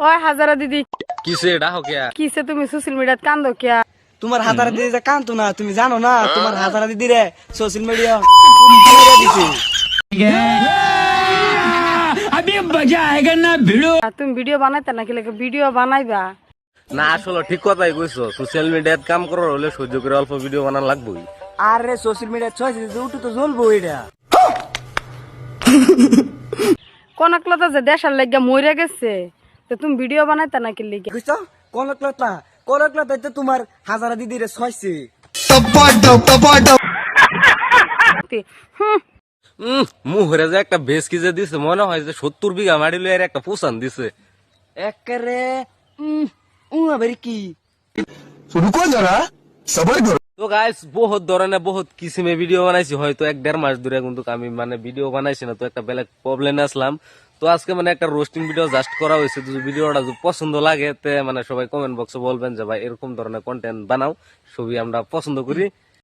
ওই হাজারা দিদি কিসে ডাকো কে? কিসে তুমি সোশ্যাল মিডিয়াত কান্দো কিয়া? তোমার হাজারা দিদি যে কানতো না, তুমি জানো না তোমার হাজারা দিদি রে সোশ্যাল মিডিয়া দিছে। তুমি ভিডিও বানাইতে নাকি লাগে ভিডিও বানাইবা? না আসলে ঠিক কথাই কইছো, সোশ্যাল মিডিয়াত কাম করার হলে সহ্য করে অল্প ভিডিও বানান লাগবেই। আরে সোশ্যাল মিডিয়া ছয় উঠু তো জ্বলবো এটা। কনকলতা যে দেশার লাগিয়া মরে গেছে, তো তুমি ভিডিও বানাইতে নাকি লিগে? বুঝছো কনকলতা কনকলতা তো তোমার হাজারা দিদি রে ছয়ছে। মুহরে যে একটা বেশ কি যে দিছে, মনে হয় যে 70 বিঘা মাটি লইয়া একটা পুষান দিছে। একেরে আবার কি रुको जरा सबर करो। তো গাইস বহুত ধরনের বহুত কিসিমে ভিডিও বানাইছি, হয়তো 1-1.5 মাস ধরে কিন্তু আমি মানে ভিডিও বানাইছি না, তো একটা বেলেগ প্রবলেম আসলাম। তো আজকে মানে একটা রোস্টিং ভিডিও জাস্ট করা হয়েছে। যদি ভিডিওটা যদি পছন্দ লাগে তে মানে সবাই কমেন্ট বক্সে বলবেন যে ভাই এরকম ধরনের কন্টেন্ট বানাও, সবই আমরা পছন্দ করি।